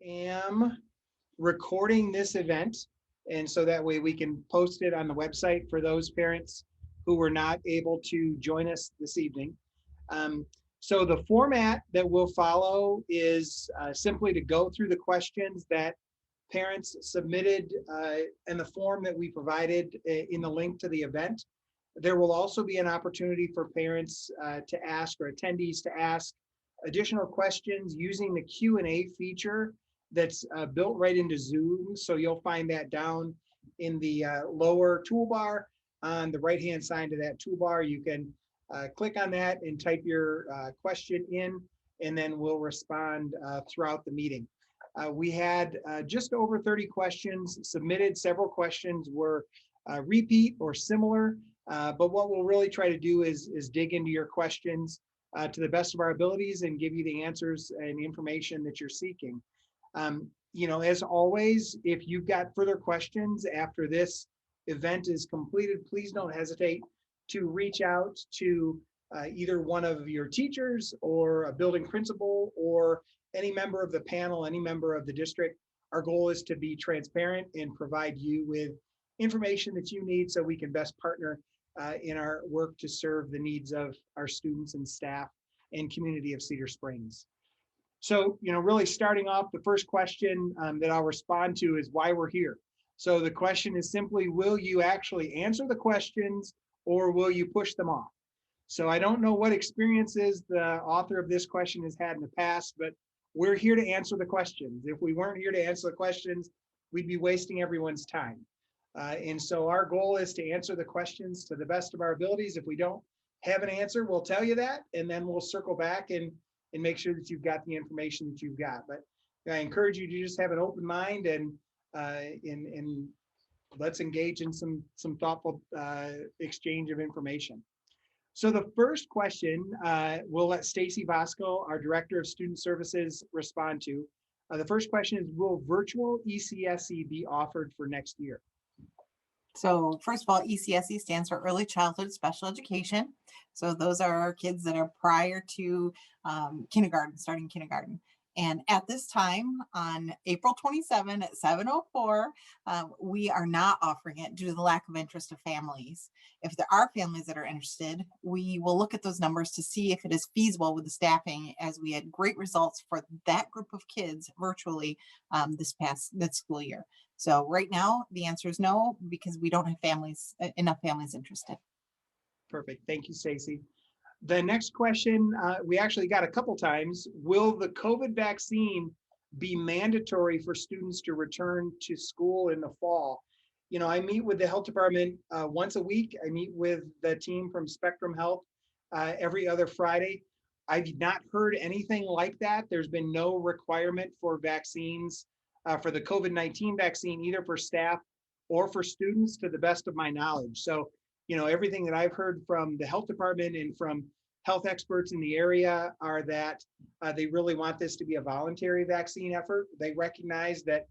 am recording this event, and so that way we can post it on the website for those parents who were not able to join us this evening. Um, so the format that we'll follow is simply to go through the questions that parents submitted in the form that we provided in the link to the event. There will also be an opportunity for parents to ask, or attendees to ask, additional questions using the Q&A feature that's built right into Zoom. So you'll find that down in the lower toolbar on the right-hand side of that toolbar. You can click on that and type your question in, and then we'll respond throughout the meeting. We had just over 30 questions submitted. Several questions were repeat or similar, but what we'll really try to do is dig into your questions to the best of our abilities and give you the answers and information that you're seeking. You know, as always, if you've got further questions after this event is completed, please don't hesitate to reach out to either one of your teachers or a building principal or any member of the panel, any member of the district. Our goal is to be transparent and provide you with information that you need so we can best partner in our work to serve the needs of our students and staff and community of Cedar Springs. So, you know, really starting off, the first question that I'll respond to is why we're here. So the question is simply, will you actually answer the questions or will you push them off? So I don't know what experiences the author of this question has had in the past, but we're here to answer the questions. If we weren't here to answer the questions, we'd be wasting everyone's time. And so our goal is to answer the questions to the best of our abilities. If we don't have an answer, we'll tell you that, and then we'll circle back and make sure that you've got the information that you've got. But I encourage you to just have an open mind and let's engage in some thoughtful exchange of information. So the first question we'll let Stacy Vasco, our Director of Student Services, respond to. The first question is, will virtual ECSE be offered for next year? So first of all, ECSE stands for Early Childhood Special Education. So those are our kids that are prior to kindergarten, starting kindergarten. And at this time, on April 27 at 7:04, we are not offering it due to the lack of interest of families. If there are families that are interested, we will look at those numbers to see if it is feasible with the staffing, as we had great results for that group of kids virtually this school year. So right now, the answer is no, because we don't have enough families interested. Perfect. Thank you, Stacy. The next question we actually got a couple times. Will the COVID vaccine be mandatory for students to return to school in the fall? You know, I meet with the health department once a week. I meet with the team from Spectrum Health every other Friday. I've not heard anything like that. There's been no requirement for vaccines for the COVID-19 vaccine, either for staff or for students, to the best of my knowledge. So, you know, everything that I've heard from the health department and from health experts in the area are that they really want this to be a voluntary vaccine effort. They recognize that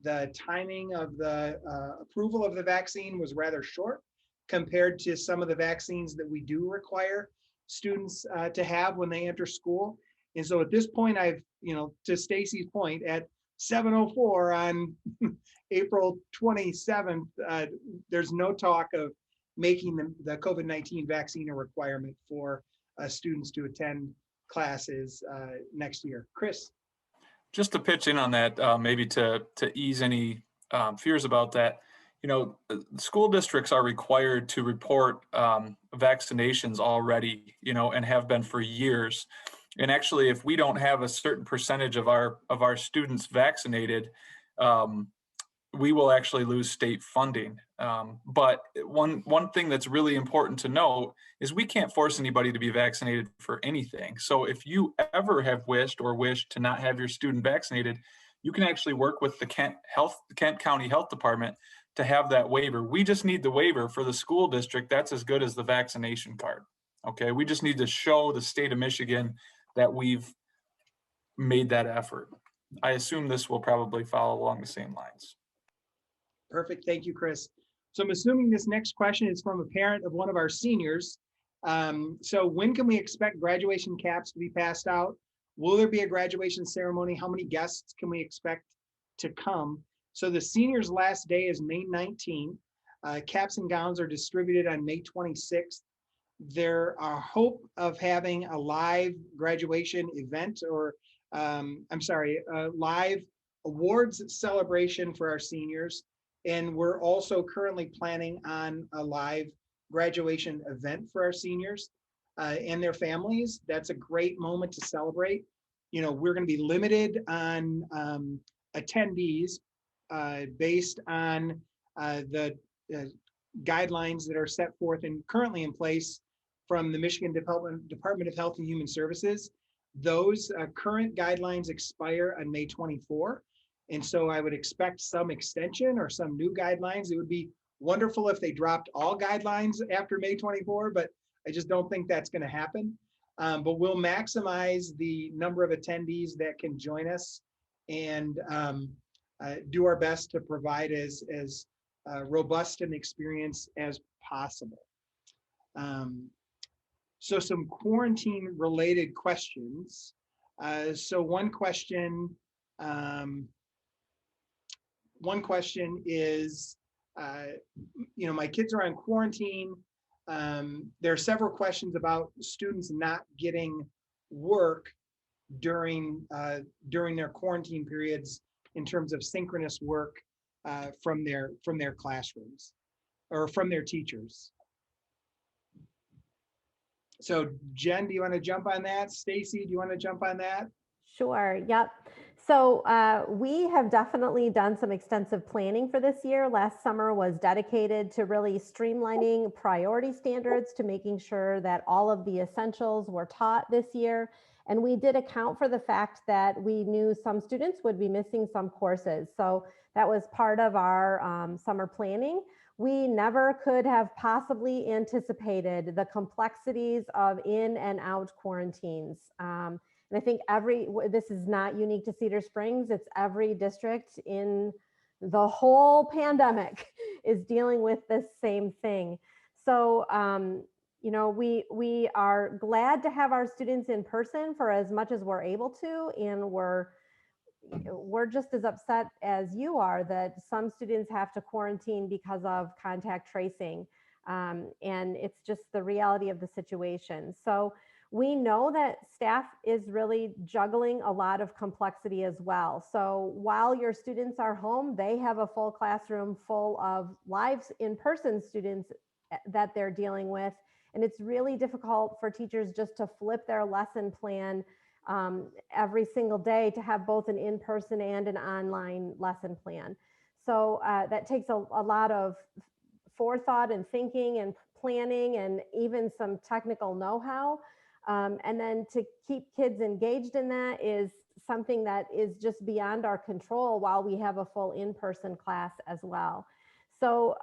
the timing of the approval of the vaccine was rather short compared to some of the vaccines that we do require students to have when they enter school. And so at this point, I've, you know, to Stacy's point, at 7:04 on April 27th, there's no talk of making the COVID-19 vaccine a requirement for students to attend classes next year. Chris? Just to pitch in on that, maybe to ease any fears about that, you know, school districts are required to report vaccinations already, you know, and have been for years. And actually, if we don't have a certain percentage of our students vaccinated, we will actually lose state funding. But one thing that's really important to note is we can't force anybody to be vaccinated for anything. So if you ever have wished to not have your student vaccinated, you can actually work with the Kent County Health Department to have that waiver. We just need the waiver for the school district. That's as good as the vaccination card. Okay, we just need to show the state of Michigan that we've made that effort. I assume this will probably follow along the same lines. Perfect. Thank you, Chris. So I'm assuming this next question is from a parent of one of our seniors. So when can we expect graduation caps to be passed out? Will there be a graduation ceremony? How many guests can we expect to come? So the seniors' last day is May 19th. Caps and gowns are distributed on May 26th. There are hope of having a live graduation event, or I'm sorry, a live awards celebration for our seniors. And we're also currently planning on a live graduation event for our seniors and their families. That's a great moment to celebrate. You know, we're going to be limited on attendees based on the guidelines that are set forth and currently in place from the Michigan Department of Health and Human Services. Those current guidelines expire on May 24. And so I would expect some extension or some new guidelines. It would be wonderful if they dropped all guidelines after May 24, but I just don't think that's going to happen. But we'll maximize the number of attendees that can join us and do our best to provide as robust an experience as possible. So some quarantine related questions. So one question is, you know, my kids are on quarantine. There are several questions about students not getting work during their quarantine periods in terms of synchronous work from their classrooms or from their teachers. So Jen, do you want to jump on that? Stacy, do you want to jump on that? Sure. Yep. So we have definitely done some extensive planning for this year. Last summer was dedicated to really streamlining priority standards to making sure that all of the essentials were taught this year. And we did account for the fact that we knew some students would be missing some courses. So that was part of our summer planning. We never could have possibly anticipated the complexities of in and out quarantines. And I think this is not unique to Cedar Springs. It's every district in the whole pandemic is dealing with this same thing. So, you know, we are glad to have our students in person for as much as we're able to, and we're just as upset as you are that some students have to quarantine because of contact tracing. And it's just the reality of the situation. So we know that staff is really juggling a lot of complexity as well. So while your students are home, they have a full classroom full of live in-person students that they're dealing with. And it's really difficult for teachers just to flip their lesson plan every single day to have both an in-person and an online lesson plan. So that takes a lot of forethought and thinking and planning and even some technical know-how. And then to keep kids engaged in that is something that is just beyond our control while we have a full in-person class as well. So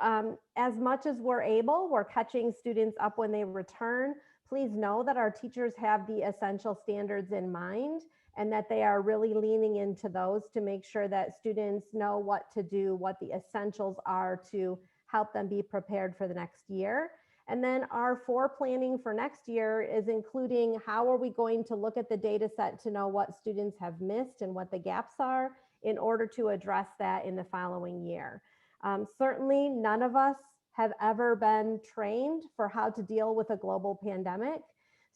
as much as we're able, we're catching students up when they return. Please know that our teachers have the essential standards in mind and that they are really leaning into those to make sure that students know what to do, what the essentials are to help them be prepared for the next year. And then our planning for next year is including how are we going to look at the data set to know what students have missed and what the gaps are in order to address that in the following year. Certainly none of us have ever been trained for how to deal with a global pandemic.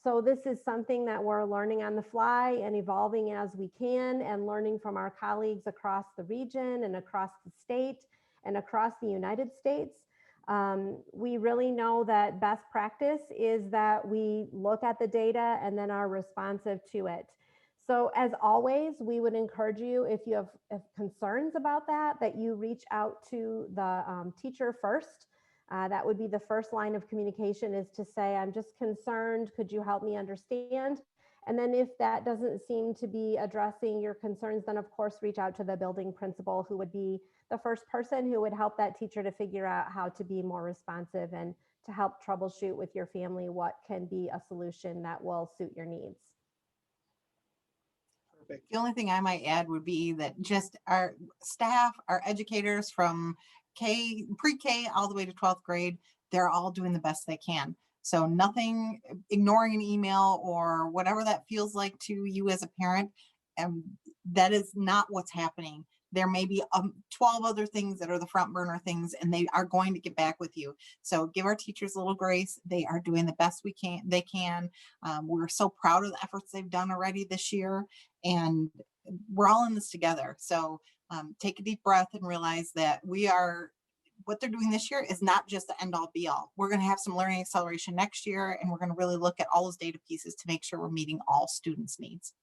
So this is something that we're learning on the fly and evolving as we can and learning from our colleagues across the region and across the state and across the United States. We really know that best practice is that we look at the data and then are responsive to it. So as always, we would encourage you, if you have concerns about that you reach out to the teacher first. That would be the first line of communication, is to say, I'm just concerned, could you help me understand? And then if that doesn't seem to be addressing your concerns, then of course, reach out to the building principal, who would be the first person who would help that teacher to figure out how to be more responsive and to help troubleshoot with your family what can be a solution that will suit your needs. Perfect. The only thing I might add would be that just our staff, our educators from pre-K all the way to 12th grade, they're all doing the best they can. So nothing, ignoring an email or whatever that feels like to you as a parent, that is not what's happening. There may be 12 other things that are the front burner things, and they are going to get back with you. So give our teachers a little grace. They are doing the best they can. We're so proud of the efforts they've done already this year, and we're all in this together. So take a deep breath and realize that what they're doing this year is not just the end all be all. We're going to have some learning acceleration next year, and we're going to really look at all those data pieces to make sure we're meeting all students' needs.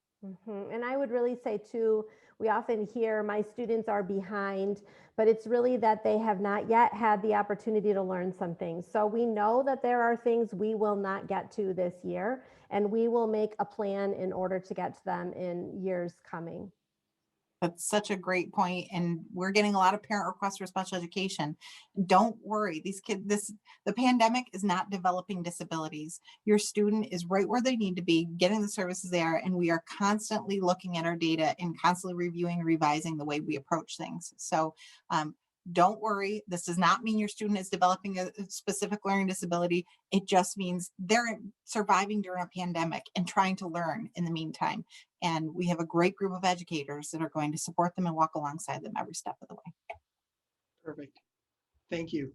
And I would really say too, we often hear my students are behind, but it's really that they have not yet had the opportunity to learn some things. So we know that there are things we will not get to this year, and we will make a plan in order to get to them in years coming. That's such a great point, and we're getting a lot of parent requests for special education. Don't worry, these kids, the pandemic is not developing disabilities. Your student is right where they need to be, getting the services they are, and we are constantly looking at our data and constantly reviewing and revising the way we approach things. So don't worry, this does not mean your student is developing a specific learning disability. It just means they're surviving during a pandemic and trying to learn in the meantime. And we have a great group of educators that are going to support them and walk alongside them every step of the way. Perfect. Thank you.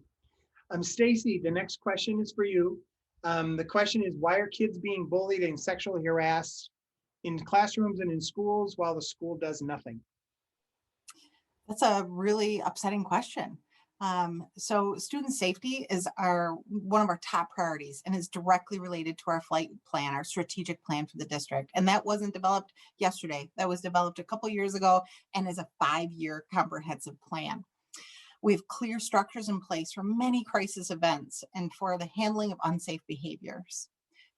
Stacy, the next question is for you. The question is, why are kids being bullied and sexually harassed in classrooms and in schools while the school does nothing? That's a really upsetting question. So student safety is one of our top priorities and is directly related to our flight plan, our strategic plan for the district. And that wasn't developed yesterday. That was developed a couple years ago and is a 5-year comprehensive plan. We have clear structures in place for many crisis events and for the handling of unsafe behaviors.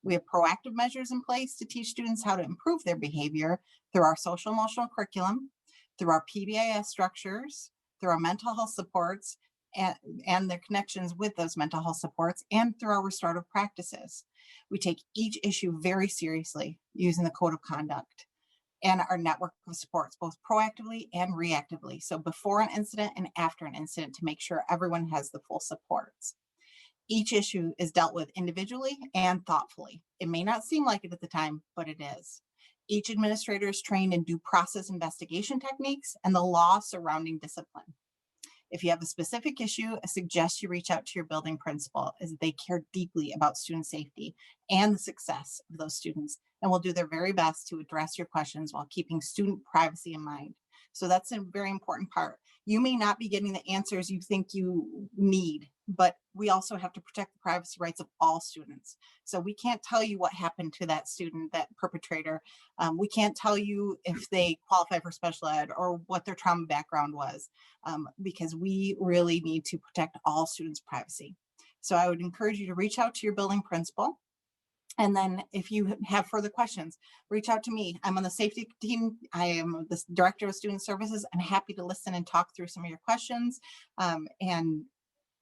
We have proactive measures in place to teach students how to improve their behavior through our social emotional curriculum, through our PBIS structures, through our mental health supports and their connections with those mental health supports, and through our restorative practices. We take each issue very seriously using the code of conduct and our network of supports, both proactively and reactively. So before an incident and after an incident, to make sure everyone has the full supports. Each issue is dealt with individually and thoughtfully. It may not seem like it at the time, but it is. Each administrator is trained in due process investigation techniques and the law surrounding discipline. If you have a specific issue, I suggest you reach out to your building principal, as they care deeply about student safety and the success of those students, and will do their very best to address your questions while keeping student privacy in mind. So that's a very important part. You may not be getting the answers you think you need, but we also have to protect the privacy rights of all students. So we can't tell you what happened to that student, that perpetrator. We can't tell you if they qualify for special ed or what their trauma background was, because we really need to protect all students' privacy. So I would encourage you to reach out to your building principal. And then if you have further questions, reach out to me. I'm on the safety team. I am the director of student services. I'm happy to listen and talk through some of your questions. And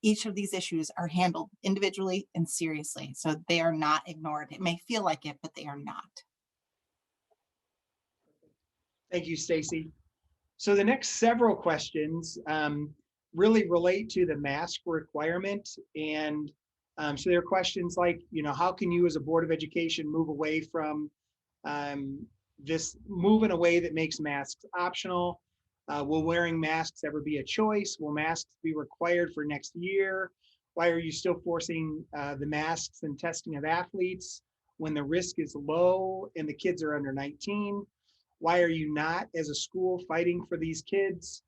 each of these issues are handled individually and seriously. So they are not ignored. It may feel like it, but they are not. Thank you, Stacy. So the next several questions really relate to the mask requirement. And so there are questions like, how can you as a Board of Education move away from move in a way that makes masks optional? Will wearing masks ever be a choice? Will masks be required for next year? Why are you still forcing the masks and testing of athletes when the risk is low and the kids are under 19? Why are you not, as a school, fighting for these kids?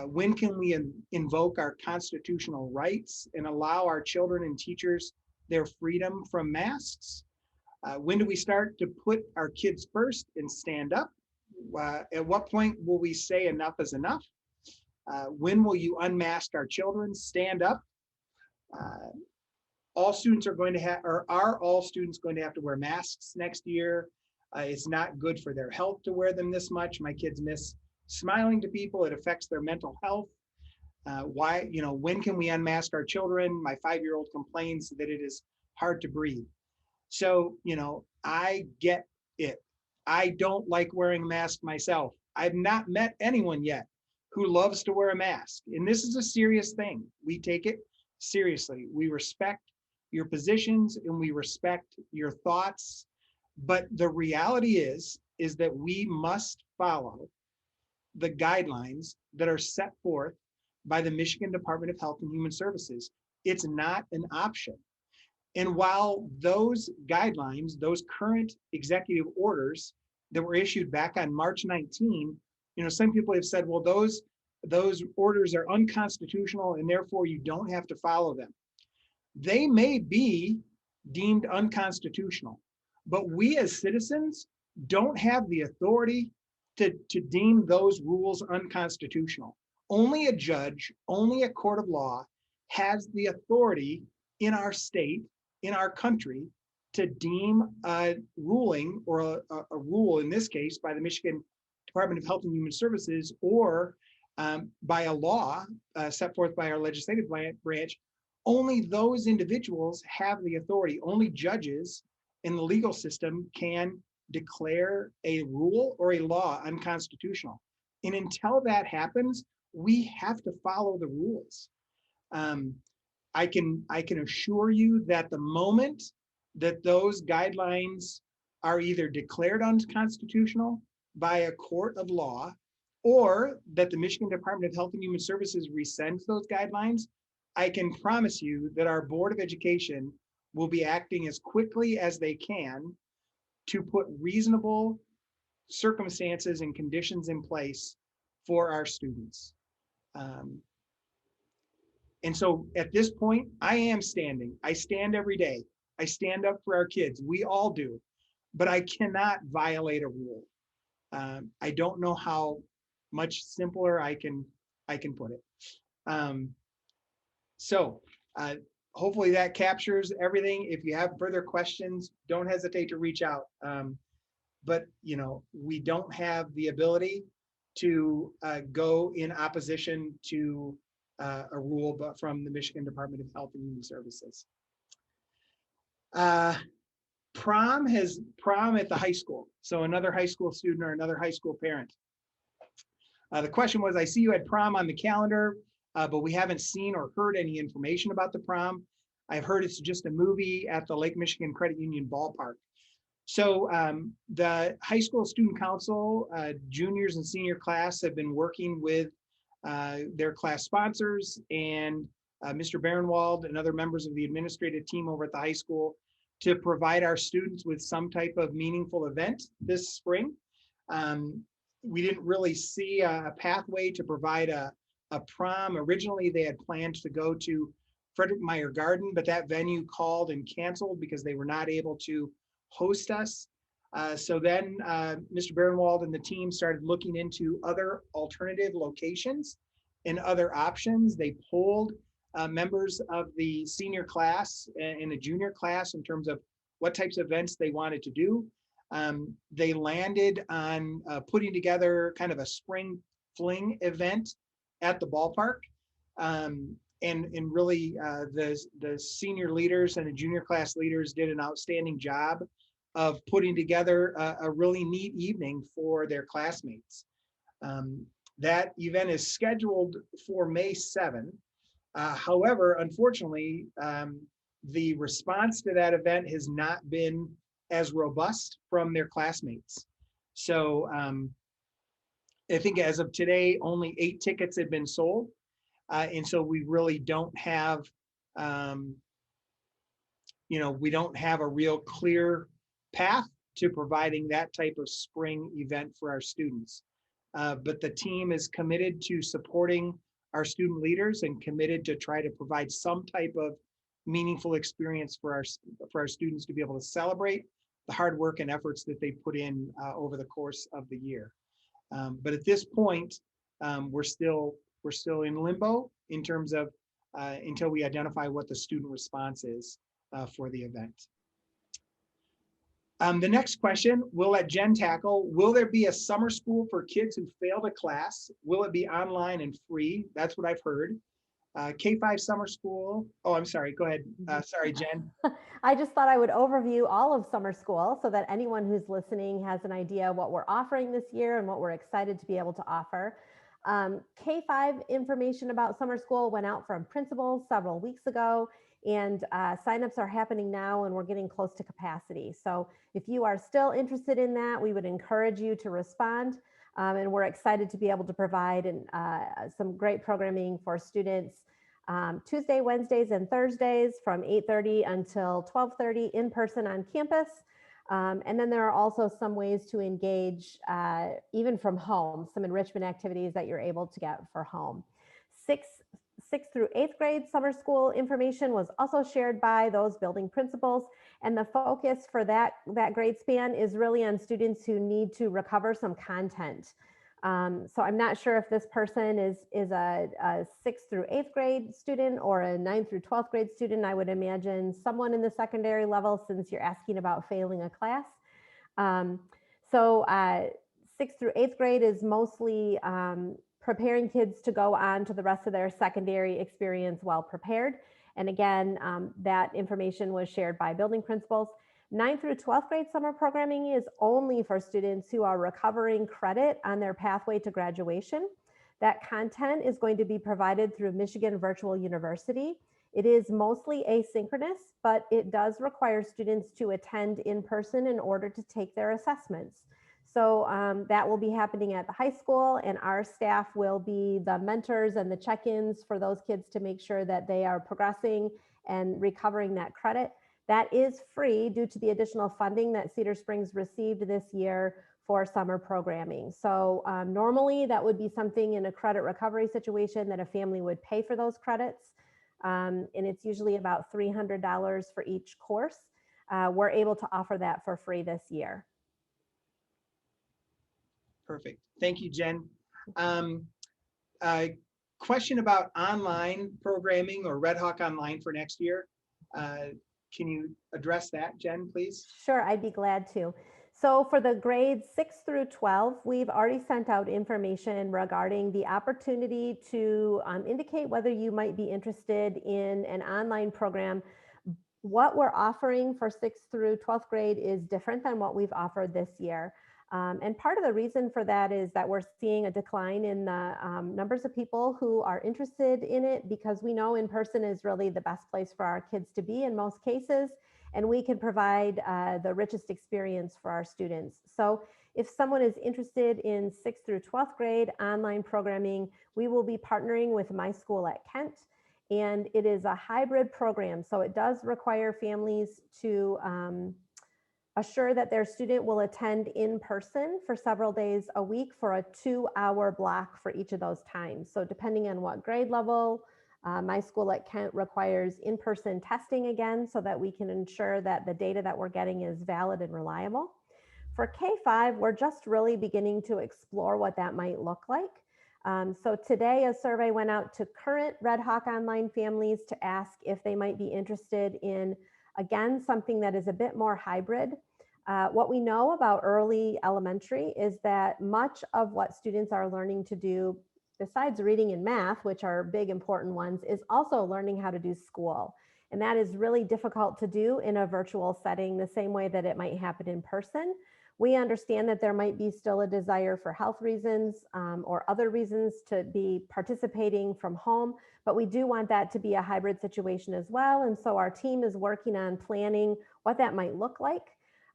When can we invoke our constitutional rights and allow our children and teachers their freedom from masks? When do we start to put our kids first and stand up? At what point will we say enough is enough? When will you unmask our children? Stand up. All students are going to have, or are all students going to have to wear masks next year? It's not good for their health to wear them this much. My kids miss smiling to people. It affects their mental health. When can we unmask our children? My 5-year-old complains that it is hard to breathe. So, I get it. I don't like wearing a mask myself. I've not met anyone yet who loves to wear a mask. And this is a serious thing. We take it seriously. We respect your positions and we respect your thoughts. But the reality is that we must follow the guidelines that are set forth by the Michigan Department of Health and Human Services. It's not an option. And while those guidelines, those current executive orders that were issued back on March 19, some people have said, well, those orders are unconstitutional and therefore you don't have to follow them. They may be deemed unconstitutional, but we as citizens don't have the authority to deem those rules unconstitutional. Only a judge, only a court of law has the authority in our state, in our country, to deem a ruling or a rule, in this case, by the Michigan Department of Health and Human Services, or by a law set forth by our legislative branch. Only those individuals have the authority. Only judges in the legal system can declare a rule or a law unconstitutional. And until that happens, we have to follow the rules. I can assure you that the moment that those guidelines are either declared unconstitutional by a court of law, or that the Michigan Department of Health and Human Services rescinds those guidelines, I can promise you that our Board of Education will be acting as quickly as they can to put reasonable circumstances and conditions in place for our students. And so at this point, I am standing. I stand every day. I stand up for our kids. We all do, but I cannot violate a rule. I don't know how much simpler I can put it. So hopefully that captures everything. If you have further questions, don't hesitate to reach out. But we don't have the ability to go in opposition to a rule, but from the Michigan Department of Health and Human Services. Prom at the high school. So another high school student or another high school parent. The question was, I see you had prom on the calendar, but we haven't seen or heard any information about the prom. I've heard it's just a movie at the Lake Michigan Credit Union ballpark. So the high school student council, juniors and senior class have been working with their class sponsors and Mr. Barenwald and other members of the administrative team over at the high school to provide our students with some type of meaningful event this spring. We didn't really see a pathway to provide a prom. Originally, they had planned to go to Frederick Meyer Garden, but that venue called and canceled because they were not able to host us. So then Mr. Barenwald and the team started looking into other alternative locations and other options. They polled members of the senior class and the junior class in terms of what types of events they wanted to do. They landed on putting together kind of a spring fling event at the ballpark. And really the senior leaders and the junior class leaders did an outstanding job of putting together a really neat evening for their classmates. That event is scheduled for May 7. However, unfortunately, the response to that event has not been as robust from their classmates. So I think as of today, only 8 tickets have been sold. And so we really don't have, we don't have a real clear path to providing that type of spring event for our students. But the team is committed to supporting our student leaders and committed to try to provide some type of meaningful experience for our students to be able to celebrate the hard work and efforts that they put in over the course of the year. But at this point, we're still in limbo in terms of until we identify what the student response is for the event. The next question, we'll let Jen tackle. Will there be a summer school for kids who failed a class? Will it be online and free? That's what I've heard. K-5 summer school. Oh, I'm sorry. Go ahead. Sorry, Jen. I just thought I would overview all of summer school so that anyone who's listening has an idea of what we're offering this year and what we're excited to be able to offer. K-5 information about summer school went out from principals several weeks ago. And signups are happening now, and we're getting close to capacity. So if you are still interested in that, we would encourage you to respond. And we're excited to be able to provide some great programming for students Tuesday, Wednesdays, and Thursdays from 8:30 until 12:30 in person on campus. And then there are also some ways to engage even from home, some enrichment activities that you're able to get for home. Sixth through eighth grade summer school information was also shared by those building principals. And the focus for that grade span is really on students who need to recover some content. So I'm not sure if this person is a 6th through 8th grade student or a 9th through 12th grade student. I would imagine someone in the secondary level, since you're asking about failing a class. So 6th through 8th grade is mostly preparing kids to go on to the rest of their secondary experience well prepared. And again, that information was shared by building principals. 9th through 12th grade summer programming is only for students who are recovering credit on their pathway to graduation. That content is going to be provided through Michigan Virtual University. It is mostly asynchronous, but it does require students to attend in person in order to take their assessments. So that will be happening at the high school, and our staff will be the mentors and the check-ins for those kids to make sure that they are progressing and recovering that credit. That is free due to the additional funding that Cedar Springs received this year for summer programming. So normally that would be something in a credit recovery situation that a family would pay for those credits. And it's usually about $300 for each course. We're able to offer that for free this year. Perfect. Thank you, Jen. Question about online programming or Red Hawk Online for next year. Can you address that, Jen, please? Sure, I'd be glad to. So for the grades 6 through 12, we've already sent out information regarding the opportunity to indicate whether you might be interested in an online program. What we're offering for 6th through 12th grade is different than what we've offered this year. And part of the reason for that is that we're seeing a decline in the numbers of people who are interested in it, because we know in person is really the best place for our kids to be in most cases, and we can provide the richest experience for our students. So if someone is interested in 6th through 12th grade online programming, we will be partnering with My School at Kent, and it is a hybrid program. So it does require families to assure that their student will attend in person for several days a week for a 2-hour block for each of those times. So depending on what grade level, My School at Kent requires in-person testing again, so that we can ensure that the data that we're getting is valid and reliable. For K-5, we're just really beginning to explore what that might look like. So today a survey went out to current Red Hawk Online families to ask if they might be interested in, again, something that is a bit more hybrid. What we know about early elementary is that much of what students are learning to do, besides reading and math, which are big important ones, is also learning how to do school. And that is really difficult to do in a virtual setting the same way that it might happen in person. We understand that there might be still a desire for health reasons or other reasons to be participating from home, but we do want that to be a hybrid situation as well. And so our team is working on planning what that might look like,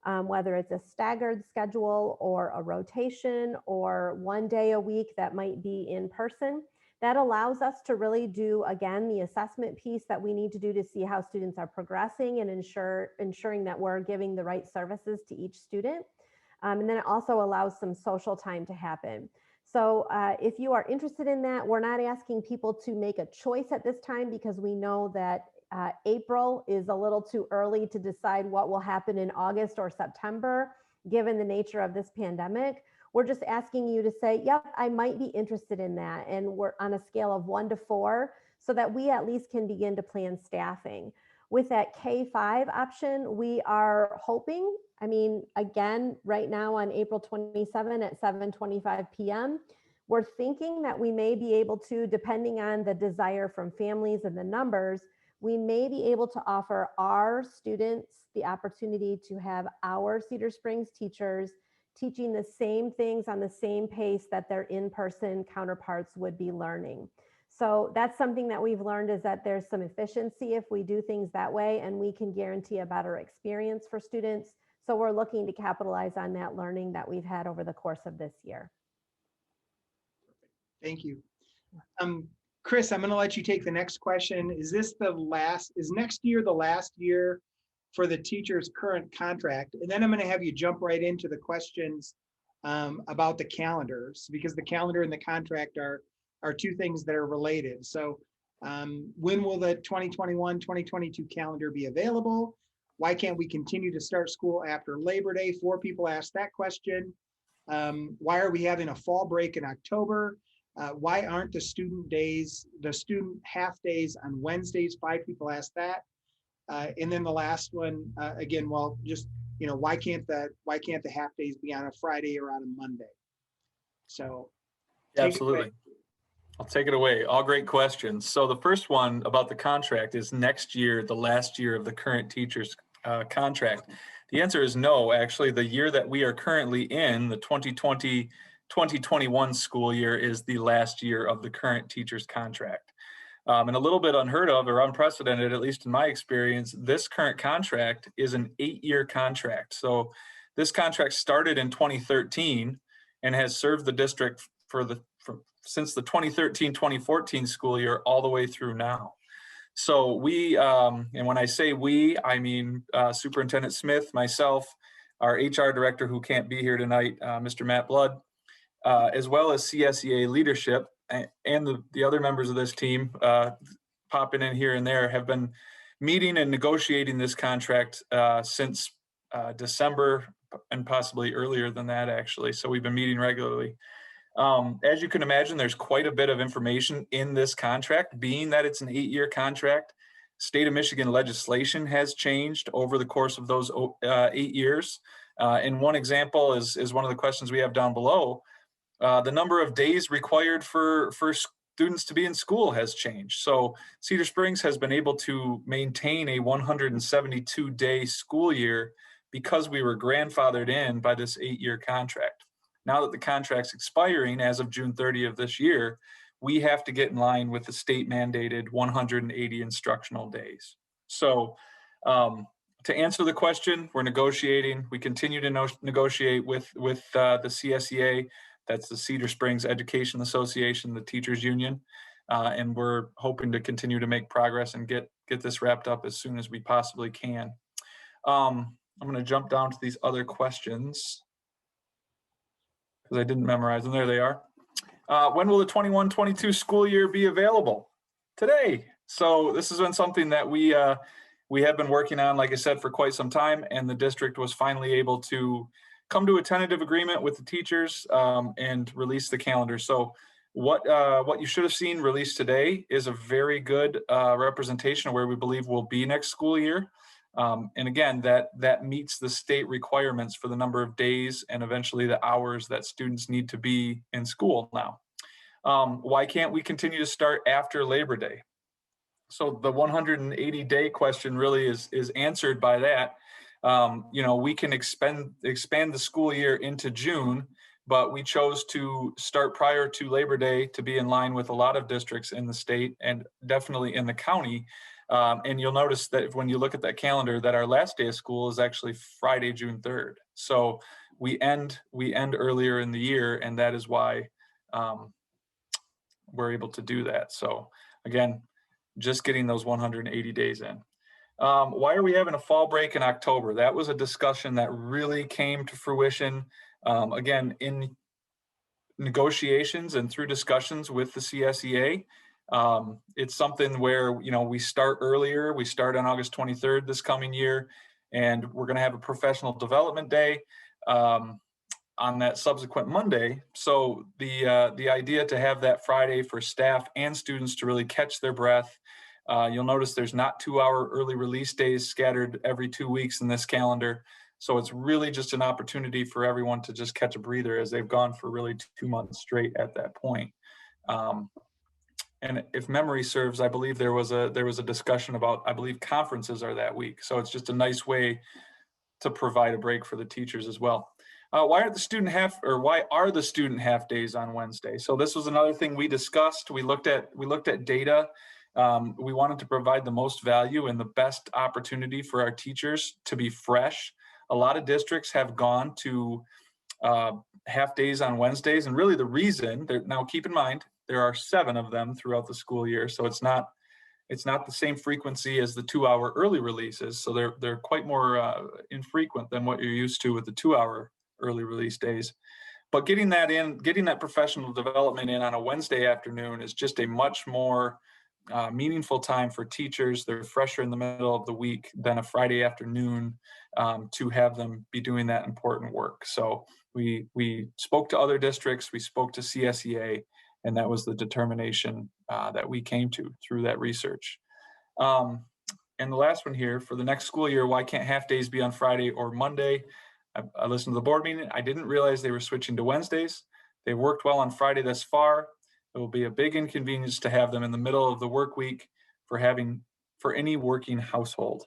whether it's a staggered schedule or a rotation or one day a week that might be in person. That allows us to really do, again, the assessment piece that we need to do to see how students are progressing and ensuring that we're giving the right services to each student. And then it also allows some social time to happen. So if you are interested in that, we're not asking people to make a choice at this time, because we know that April is a little too early to decide what will happen in August or September, given the nature of this pandemic. We're just asking you to say, yep, I might be interested in that. And we're on a scale of 1 to 4, so that we at least can begin to plan staffing. With that K-5 option, we are hoping, I mean, again, right now on April 27 at 7:25 p.m., we're thinking that we may be able to, depending on the desire from families and the numbers, we may be able to offer our students the opportunity to have our Cedar Springs teachers teaching the same things on the same pace that their in-person counterparts would be learning. So that's something that we've learned, is that there's some efficiency if we do things that way, and we can guarantee a better experience for students. So we're looking to capitalize on that learning that we've had over the course of this year. Thank you. Chris, I'm going to let you take the next question. Is next year the last year for the teacher's current contract? And then I'm going to have you jump right into the questions about the calendars, because the calendar and the contract are two things that are related. So when will the 2021-2022 calendar be available? Why can't we continue to start school after Labor Day? 4 people asked that question. Why are we having a fall break in October? Why aren't the student half days on Wednesdays? 5 people asked that. And then the last one, again, well, just, why can't the half days be on a Friday or on a Monday? So. Absolutely. I'll take it away. All great questions. So the first one about the contract, is next year the last year of the current teacher's contract? The answer is no. Actually, the year that we are currently in, the 2020-2021 school year, is the last year of the current teacher's contract. And a little bit unheard of or unprecedented, at least in my experience, this current contract is an 8-year contract. So this contract started in 2013 and has served the district since the 2013-2014 school year all the way through now. So we, and when I say we, I mean Superintendent Smith, myself, our HR director who can't be here tonight, Mr. Matt Blood, as well as CSEA leadership and the other members of this team popping in here and there, have been meeting and negotiating this contract since December, and possibly earlier than that, actually. So we've been meeting regularly. As you can imagine, there's quite a bit of information in this contract, being that it's an 8-year contract. State of Michigan legislation has changed over the course of those 8 years. And one example is one of the questions we have down below. The number of days required for students to be in school has changed. So Cedar Springs has been able to maintain a 172-day school year because we were grandfathered in by this 8-year contract. Now that the contract's expiring as of June 30 of this year, we have to get in line with the state mandated 180 instructional days. So to answer the question, we're negotiating. We continue to negotiate with the CSEA. That's the Cedar Springs Education Association, the teachers union. And we're hoping to continue to make progress and get this wrapped up as soon as we possibly can. I'm going to jump down to these other questions, because I didn't memorize them. There they are. When will the 21-22 school year be available? Today. So this has been something that we have been working on, like I said, for quite some time, and the district was finally able to come to a tentative agreement with the teachers and release the calendar. So what you should have seen released today is a very good representation of where we believe we'll be next school year. And again, that meets the state requirements for the number of days and eventually the hours that students need to be in school now. Why can't we continue to start after Labor Day? So the 180-day question really is answered by that. We can expand the school year into June, but we chose to start prior to Labor Day to be in line with a lot of districts in the state and definitely in the county. And you'll notice that when you look at that calendar, that our last day of school is actually Friday, June 3rd. So we end earlier in the year, and that is why we're able to do that. So again, just getting those 180 days in. Why are we having a fall break in October? That was a discussion that really came to fruition, again, in negotiations and through discussions with the CSEA. It's something where, we start earlier. We start on August 23rd this coming year, and we're going to have a professional development day on that subsequent Monday. So the idea to have that Friday for staff and students to really catch their breath. You'll notice there's not 2-hour early release days scattered every 2 weeks in this calendar. So it's really just an opportunity for everyone to just catch a breather, as they've gone for really 2 months straight at that point. And if memory serves, I believe there was a discussion about, I believe conferences are that week. So it's just a nice way to provide a break for the teachers as well. Why are the student half days on Wednesday? So this was another thing we discussed. We looked at data. We wanted to provide the most value and the best opportunity for our teachers to be fresh. A lot of districts have gone to half days on Wednesdays, and really the reason, now keep in mind, there are 7 of them throughout the school year, so it's not the same frequency as the 2-hour early releases. So they're quite more infrequent than what you're used to with the 2-hour early release days. But getting that professional development in on a Wednesday afternoon is just a much more meaningful time for teachers. They're fresher in the middle of the week than a Friday afternoon to have them be doing that important work. So we spoke to other districts, we spoke to CSEA, and that was the determination that we came to through that research. And the last one here, for the next school year, why can't half days be on Friday or Monday? I listened to the board meeting. I didn't realize they were switching to Wednesdays. They worked well on Friday thus far. It will be a big inconvenience to have them in the middle of the work week for any working household.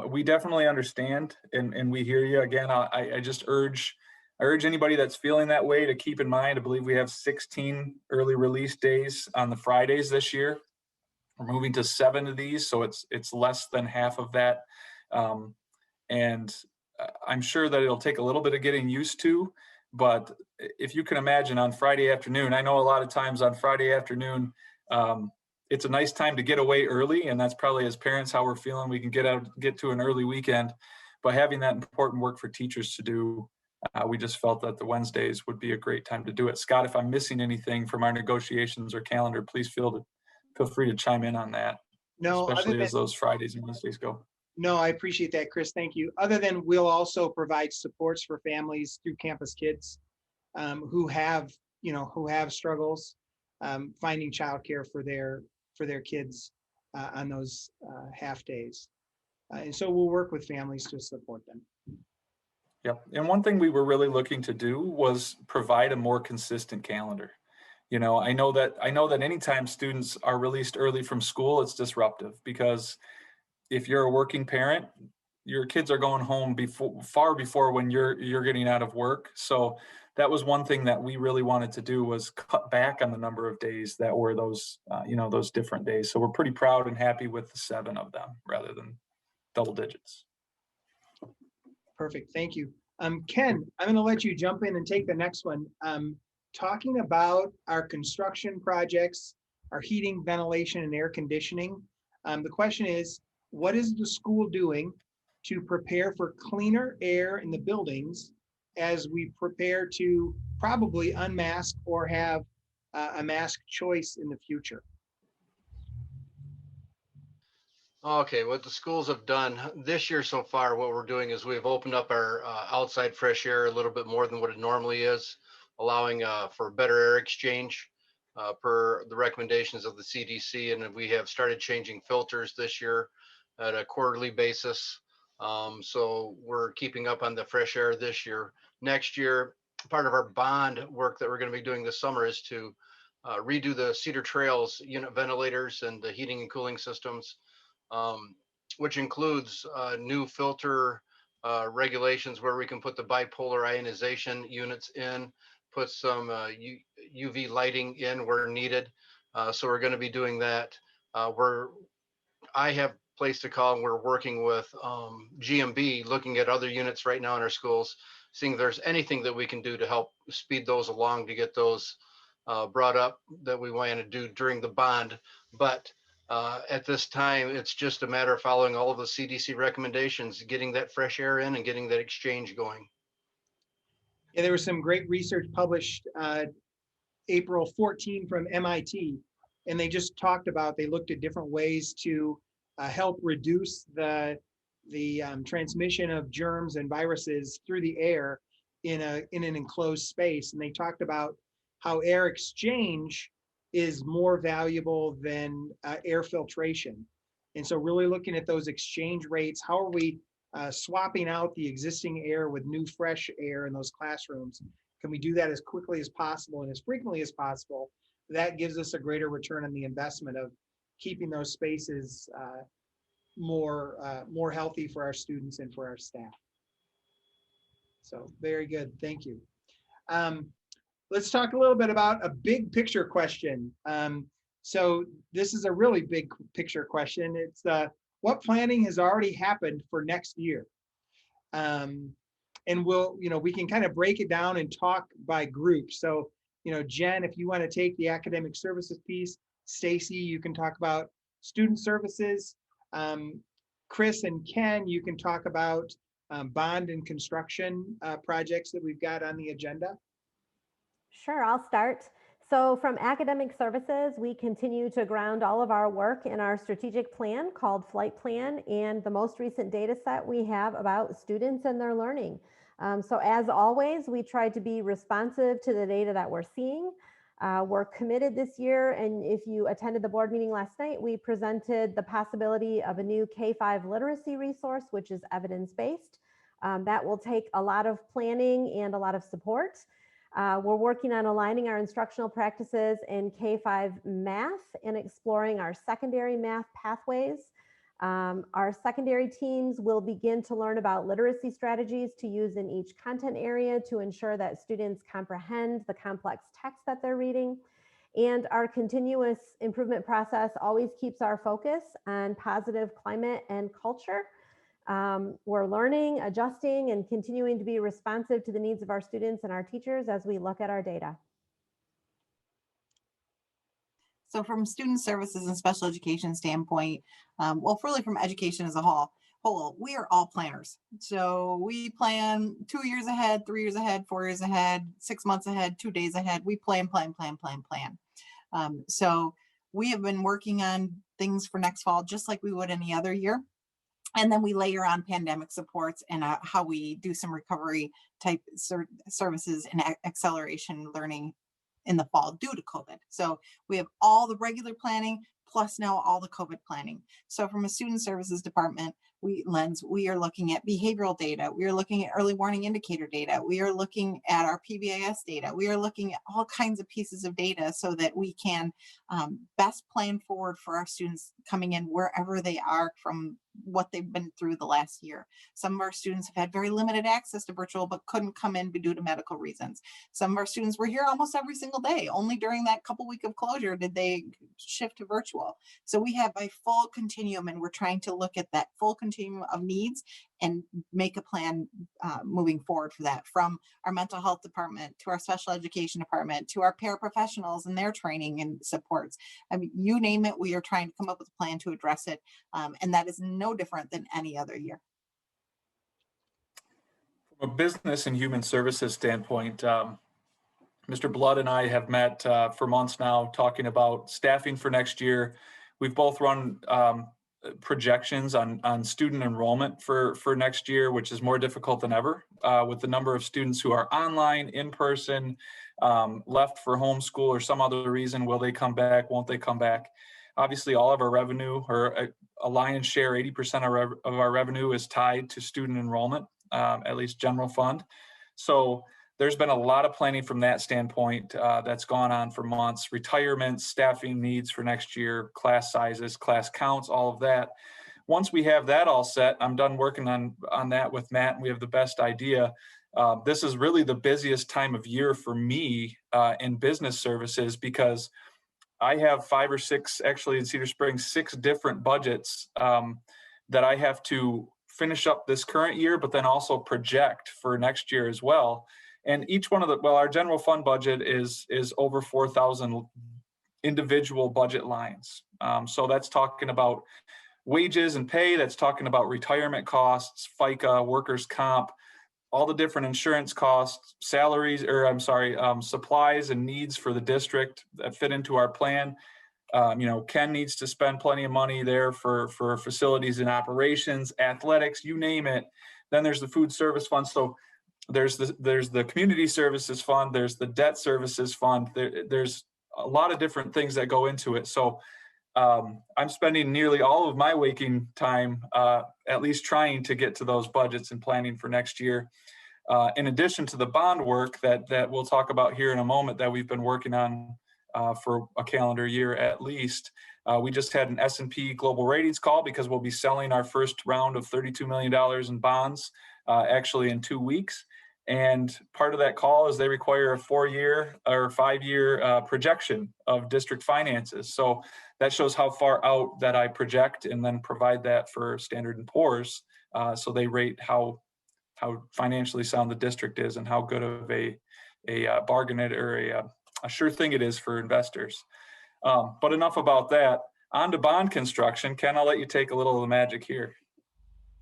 We definitely understand, and we hear you. Again, I just urge anybody that's feeling that way to keep in mind, I believe we have 16 early release days on the Fridays this year. We're moving to 7 of these, so it's less than half of that. And I'm sure that it'll take a little bit of getting used to, but if you can imagine on Friday afternoon, I know a lot of times on Friday afternoon, it's a nice time to get away early, and that's probably as parents how we're feeling. We can get to an early weekend, but having that important work for teachers to do, we just felt that the Wednesdays would be a great time to do it. Scott, if I'm missing anything from our negotiations or calendar, please feel free to chime in on that. No, especially as those Fridays and Wednesdays go. No, I appreciate that, Chris. Thank you. Other than we'll also provide supports for families through Campus Kids who have struggles finding childcare for their kids on those half days. And so we'll work with families to support them. Yep. And one thing we were really looking to do was provide a more consistent calendar. I know that anytime students are released early from school, it's disruptive, because if you're a working parent, your kids are going home far before when you're getting out of work. So that was one thing that we really wanted to do, was cut back on the number of days that were those different days. So we're pretty proud and happy with the 7 of them rather than double digits. Perfect. Thank you. Ken, I'm going to let you jump in and take the next one. Talking about our construction projects, our heating, ventilation, and air conditioning. The question is, what is the school doing to prepare for cleaner air in the buildings as we prepare to probably unmask or have a mask choice in the future? Okay, what the schools have done this year so far, what we're doing is we've opened up our outside fresh air a little bit more than what it normally is, allowing for better air exchange per the recommendations of the CDC. And we have started changing filters this year at a quarterly basis. So we're keeping up on the fresh air this year. Next year, part of our bond work that we're going to be doing this summer is to redo the Cedar Trails unit ventilators and the heating and cooling systems. Which includes new filter regulations where we can put the bipolar ionization units in, put some UV lighting in where needed. So we're going to be doing that. I have placed a call, and we're working with GMB, looking at other units right now in our schools, seeing if there's anything that we can do to help speed those along to get those brought up that we want to do during the bond. But at this time, it's just a matter of following all of the CDC recommendations, getting that fresh air in and getting that exchange going. Yeah, there was some great research published April 14 from MIT, and they just talked about, they looked at different ways to help reduce the transmission of germs and viruses through the air in an enclosed space. And they talked about how air exchange is more valuable than air filtration. And so really looking at those exchange rates, how are we swapping out the existing air with new fresh air in those classrooms? Can we do that as quickly as possible and as frequently as possible? That gives us a greater return on the investment of keeping those spaces more healthy for our students and for our staff. So very good. Thank you. Let's talk a little bit about a big picture question. So this is a really big picture question. It's what planning has already happened for next year? And we can kind of break it down and talk by group. So, Jen, if you want to take the academic services piece, Stacy, you can talk about student services. Chris and Ken, you can talk about bond and construction projects that we've got on the agenda. Sure, I'll start. So from academic services, we continue to ground all of our work in our strategic plan called Flight Plan and the most recent data set we have about students and their learning. So as always, we try to be responsive to the data that we're seeing. We're committed this year, and if you attended the board meeting last night, we presented the possibility of a new K-5 literacy resource, which is evidence-based. That will take a lot of planning and a lot of support. We're working on aligning our instructional practices in K-5 math and exploring our secondary math pathways. Our secondary teams will begin to learn about literacy strategies to use in each content area to ensure that students comprehend the complex text that they're reading. And our continuous improvement process always keeps our focus on positive climate and culture. We're learning, adjusting, and continuing to be responsive to the needs of our students and our teachers as we look at our data. So from student services and special education standpoint, well, really from education as a whole, we are all planners. So we plan 2 years ahead, 3 years ahead, 4 years ahead, 6 months ahead, 2 days ahead. We plan. So we have been working on things for next fall, just like we would any other year. And then we layer on pandemic supports and how we do some recovery type services and acceleration learning in the fall due to COVID. So we have all the regular planning plus now all the COVID planning. So from a student services department we are looking at behavioral data. We are looking at early warning indicator data. We are looking at our PBIS data. We are looking at all kinds of pieces of data so that we can best plan forward for our students coming in wherever they are from what they've been through the last year. Some of our students have had very limited access to virtual but couldn't come in due to medical reasons. Some of our students were here almost every single day. Only during that couple week of closure did they shift to virtual. So we have a full continuum, and we're trying to look at that full continuum of needs and make a plan moving forward for that, from our mental health department to our special education department to our paraprofessionals and their training and supports. I mean, you name it, we are trying to come up with a plan to address it. And that is no different than any other year. From a business and human services standpoint, Mr. Blood and I have met for months now talking about staffing for next year. We've both run projections on student enrollment for next year, which is more difficult than ever with the number of students who are online, in person, left for homeschool or some other reason. Will they come back? Won't they come back? Obviously, all of our revenue, or a lion's share, 80% of our revenue is tied to student enrollment, at least general fund. So there's been a lot of planning from that standpoint that's gone on for months. Retirements, staffing needs for next year, class sizes, class counts, all of that. Once we have that all set, I'm done working on that with Matt, and we have the best idea. This is really the busiest time of year for me in business services, because I have 5 or 6, actually in Cedar Springs, 6 different budgets that I have to finish up this current year, but then also project for next year as well. And each one of our general fund budget is over 4,000 individual budget lines. So that's talking about wages and pay, that's talking about retirement costs, FICA, workers' comp, all the different insurance costs, salaries, supplies and needs for the district that fit into our plan. Ken needs to spend plenty of money there for facilities and operations, athletics, you name it. Then there's the food service fund. So there's the community services fund, there's the debt services fund. There's a lot of different things that go into it. So I'm spending nearly all of my waking time at least trying to get to those budgets and planning for next year. In addition to the bond work that we'll talk about here in a moment that we've been working on for a calendar year at least. We just had an S&P Global Ratings call because we'll be selling our first round of $32 million in bonds actually in 2 weeks. And part of that call is they require a 4-year or 5-year projection of district finances. So that shows how far out that I project and then provide that for Standard and Poor's. So they rate how financially sound the district is and how good of a bargain it or a sure thing it is for investors. But enough about that. On to bond construction. Ken, I'll let you take a little of the magic here.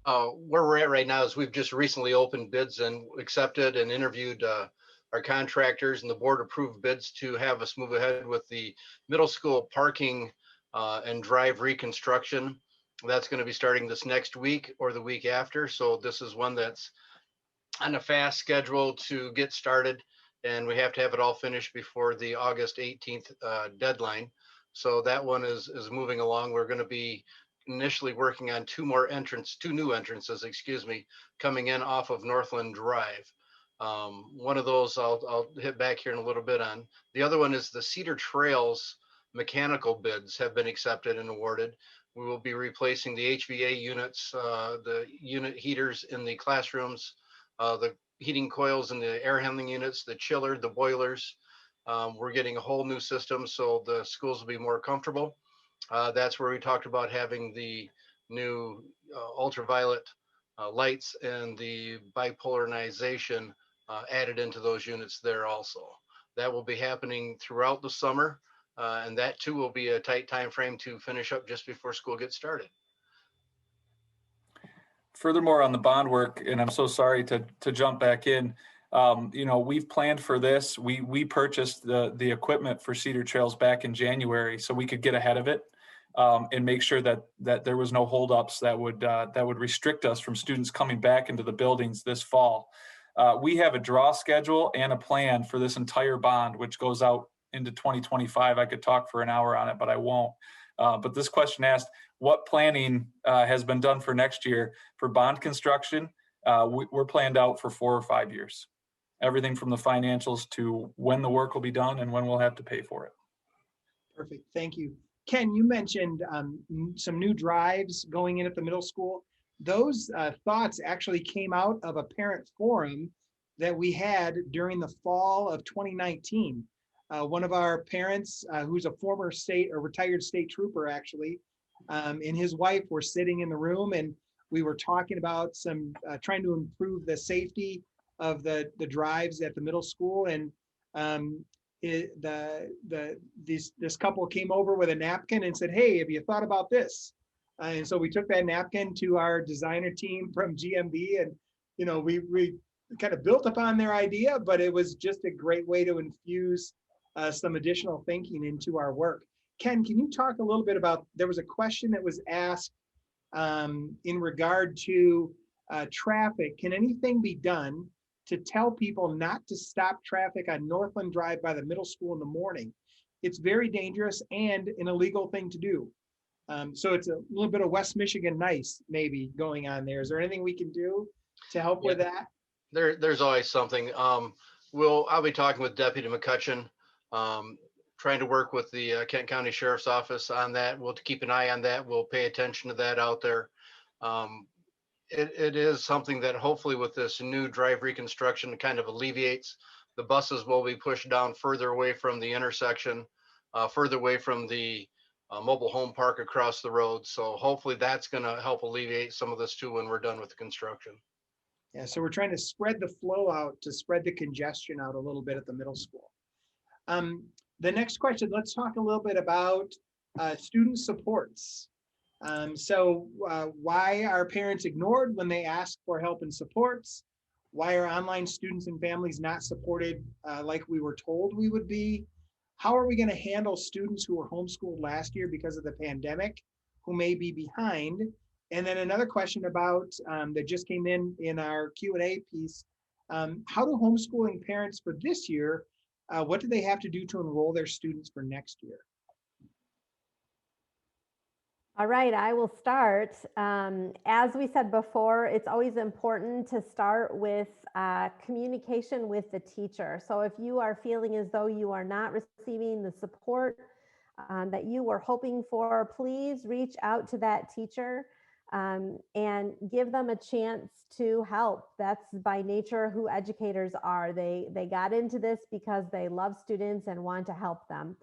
Where we're at right now is we've just recently opened bids and accepted and interviewed our contractors, and the board approved bids to have us move ahead with the middle school parking and drive reconstruction. That's going to be starting this next week or the week after. So this is one that's on a fast schedule to get started, and we have to have it all finished before the August 18th deadline. So that one is moving along. We're going to be initially working on two new entrances, coming in off of Northland Drive. One of those I'll hit back here in a little bit on. The other one is the Cedar Trails mechanical bids have been accepted and awarded. We will be replacing the HVA units, the unit heaters in the classrooms, the heating coils in the air handling units, the chiller, the boilers. We're getting a whole new system so the schools will be more comfortable. That's where we talked about having the new ultraviolet lights and the bipolarization added into those units there also. That will be happening throughout the summer, and that too will be a tight time frame to finish up just before school gets started. Furthermore, on the bond work, and I'm so sorry to jump back in, we've planned for this. We purchased the equipment for Cedar Trails back in January so we could get ahead of it. And make sure that there was no holdups that would restrict us from students coming back into the buildings this fall. We have a draw schedule and a plan for this entire bond, which goes out into 2025. I could talk for an hour on it, but I won't. But this question asked, what planning has been done for next year for bond construction? We're planned out for 4 or 5 years. Everything from the financials to when the work will be done and when we'll have to pay for it. Perfect, thank you. Ken, you mentioned some new drives going in at the middle school. Those thoughts actually came out of a parent forum that we had during the fall of 2019. One of our parents, who's a former retired state trooper actually, and his wife were sitting in the room, and we were talking about trying to improve the safety of the drives at the middle school. And this couple came over with a napkin and said, "Hey, have you thought about this?" And so we took that napkin to our designer team from GMB, and we kind of built upon their idea, but it was just a great way to infuse some additional thinking into our work. Ken, can you talk a little bit about, there was a question that was asked in regard to traffic. Can anything be done to tell people not to stop traffic on Northland Drive by the middle school in the morning? It's very dangerous and an illegal thing to do. So it's a little bit of West Michigan nice maybe going on there. Is there anything we can do to help with that? There's always something. I'll be talking with Deputy McCutcheon, trying to work with the Kent County Sheriff's Office on that. We'll keep an eye on that. We'll pay attention to that out there. It is something that hopefully with this new drive reconstruction kind of alleviates. The buses will be pushed down further away from the intersection, further away from the mobile home park across the road. So hopefully that's going to help alleviate some of this too when we're done with the construction. Yeah, so we're trying to spread the flow out, to spread the congestion out a little bit at the middle school. The next question, let's talk a little bit about student supports. So why are parents ignored when they ask for help and supports? Why are online students and families not supported like we were told we would be? How are we going to handle students who were homeschooled last year because of the pandemic, who may be behind? And then another question about that just came in our Q&A piece. How do homeschooling parents for this year, what do they have to do to enroll their students for next year? All right, I will start. As we said before, it's always important to start with communication with the teacher. So if you are feeling as though you are not receiving the support that you were hoping for, please reach out to that teacher. and give them a chance to help. That's by nature who educators are. They got into this because they love students and want to help them.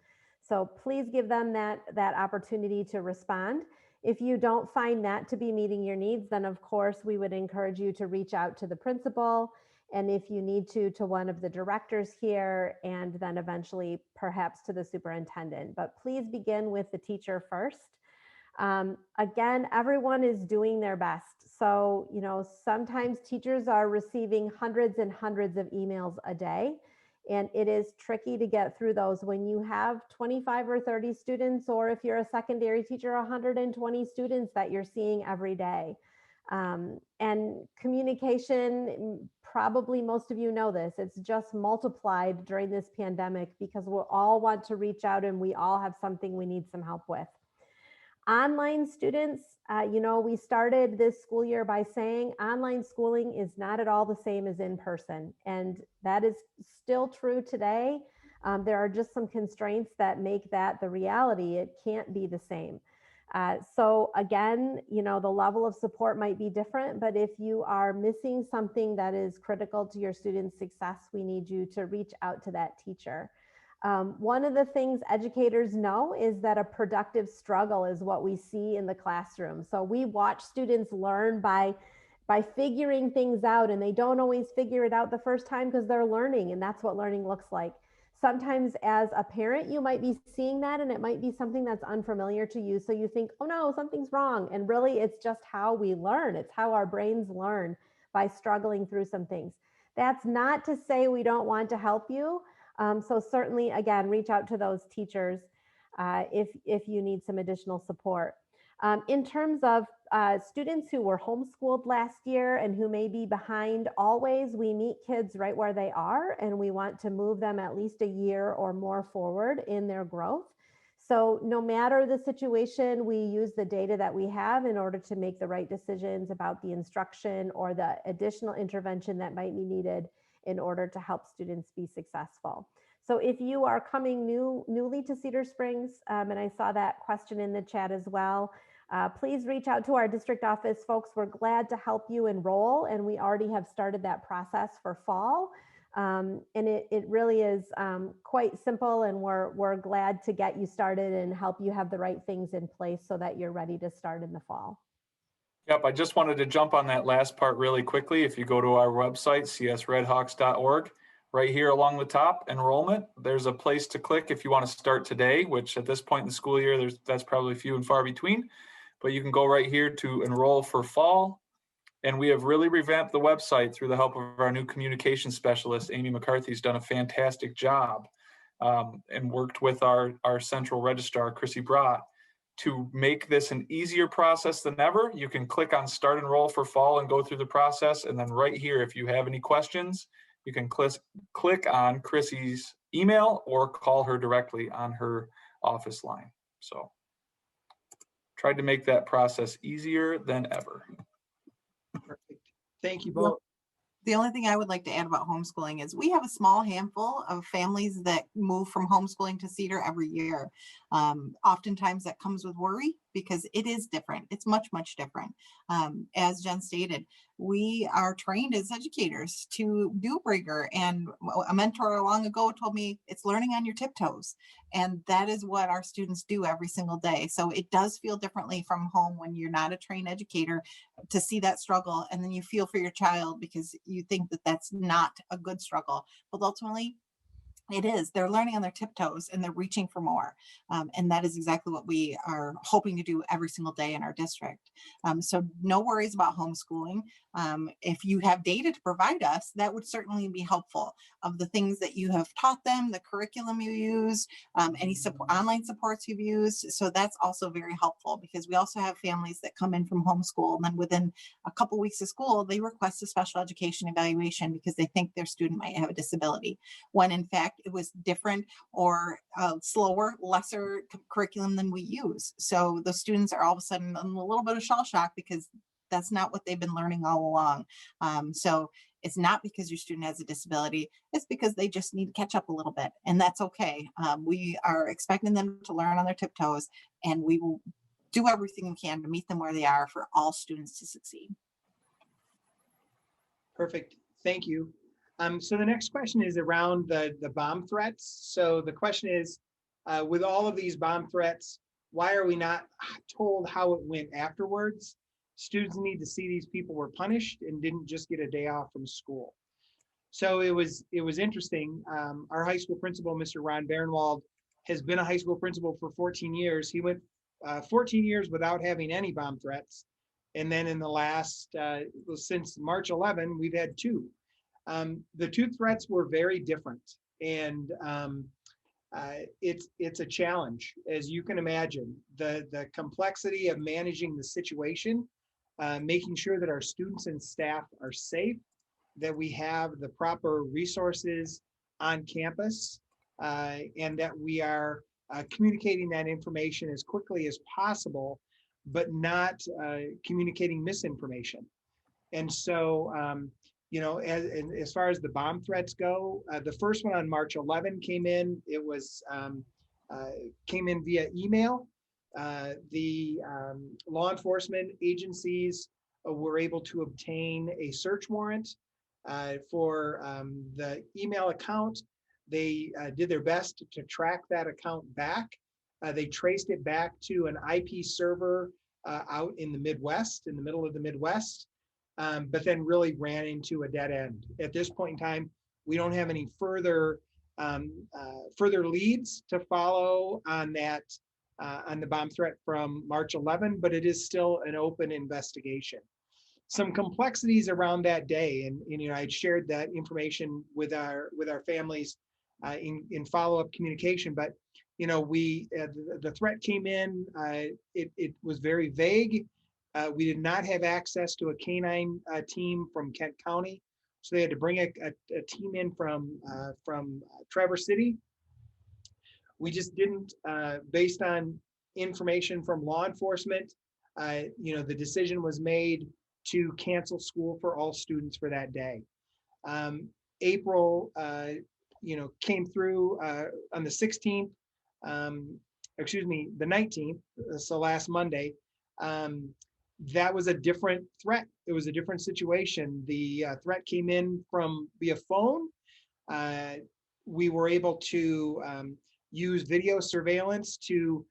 So please give them that opportunity to respond. If you don't find that to be meeting your needs, then of course we would encourage you to reach out to the principal, and if you need to one of the directors here, and then eventually perhaps to the superintendent. But please begin with the teacher first. Again, everyone is doing their best. So, you know, sometimes teachers are receiving hundreds and hundreds of emails a day, and it is tricky to get through those when you have 25 or 30 students, or if you're a secondary teacher, 120 students that you're seeing every day. And communication, probably most of you know this, it's just multiplied during this pandemic because we all want to reach out and we all have something we need some help with. Online students, you know, we started this school year by saying online schooling is not at all the same as in person. And that is still true today. There are just some constraints that make that the reality. It can't be the same. So again, you know, the level of support might be different, but if you are missing something that is critical to your students' success, we need you to reach out to that teacher. One of the things educators know is that a productive struggle is what we see in the classroom. So we watch students learn by figuring things out, and they don't always figure it out the first time because they're learning, and that's what learning looks like. Sometimes as a parent, you might be seeing that and it might be something that's unfamiliar to you. So you think, oh no, something's wrong. And really it's just how we learn. It's how our brains learn, by struggling through some things. That's not to say we don't want to help you. So certainly, again, reach out to those teachers if you need some additional support. In terms of students who were homeschooled last year and who may be behind always, we meet kids right where they are, and we want to move them at least a year or more forward in their growth. So no matter the situation, we use the data that we have in order to make the right decisions about the instruction or the additional intervention that might be needed in order to help students be successful. So if you are coming newly to Cedar Springs, and I saw that question in the chat as well, please reach out to our district office folks. We're glad to help you enroll, and we already have started that process for fall. And it really is quite simple, and we're glad to get you started and help you have the right things in place so that you're ready to start in the fall. Yep, I just wanted to jump on that last part really quickly. If you go to our website, csredhawks.org, right here along the top, enrollment, there's a place to click if you want to start today, which at this point in the school year, that's probably few and far between. But you can go right here to enroll for fall. And we have really revamped the website through the help of our new communication specialist. Amy McCarthy's done a fantastic job and worked with our central registrar, Chrissy Brott, to make this an easier process than ever. You can click on Start Enroll for Fall and go through the process. And then right here, if you have any questions, you can click on Chrissy's email or call her directly on her office line. So tried to make that process easier than ever. Perfect. Thank you both. The only thing I would like to add about homeschooling is we have a small handful of families that move from homeschooling to Cedar every year. Oftentimes that comes with worry because it is different. It's much, much different. As Jen stated, we are trained as educators to do rigor, and a mentor long ago told me it's learning on your tiptoes. And that is what our students do every single day. So it does feel differently from home when you're not a trained educator to see that struggle. And then you feel for your child because you think that that's not a good struggle. But ultimately, it is. They're learning on their tiptoes and they're reaching for more. And that is exactly what we are hoping to do every single day in our district. So no worries about homeschooling. If you have data to provide us, that would certainly be helpful, of the things that you have taught them, the curriculum you use, any online supports you've used. So that's also very helpful, because we also have families that come in from homeschool, and then within a couple weeks of school, they request a special education evaluation because they think their student might have a disability, when in fact it was different or slower, lesser curriculum than we use. So the students are all of a sudden in a little bit of shell shock because that's not what they've been learning all along. So it's not because your student has a disability, it's because they just need to catch up a little bit, and that's okay. We are expecting them to learn on their tiptoes, and we will do everything we can to meet them where they are for all students to succeed. Perfect. Thank you. So the next question is around the bomb threats. So the question is, with all of these bomb threats, why are we not told how it went afterwards? Students need to see these people were punished and didn't just get a day off from school. So it was interesting. Our high school principal, Mr. Ron Barenwald, has been a high school principal for 14 years. He went 14 years without having any bomb threats. And then in the last, since March 11, we've had 2. The 2 threats were very different. And it's a challenge, as you can imagine. The complexity of managing the situation, making sure that our students and staff are safe, that we have the proper resources on campus, and that we are communicating that information as quickly as possible, but not communicating misinformation. And so, as far as the bomb threats go, the first one on March 11 came in. It was came in via email. The law enforcement agencies were able to obtain a search warrant for the email account. They did their best to track that account back. They traced it back to an IP server out in the Midwest, in the middle of the Midwest, but then really ran into a dead end. At this point in time, we don't have any further leads to follow on that, on the bomb threat from March 11, but it is still an open investigation. Some complexities around that day, and I shared that information with our families in follow-up communication. But the threat came in. It was very vague. We did not have access to a canine team from Kent County, so they had to bring a team in from Traverse City. We just didn't, based on information from law enforcement, the decision was made to cancel school for all students for that day. April, came through on the 16th, the 19th, so last Monday. That was a different threat. It was a different situation. The threat came in from via phone. We were able to use video surveillance to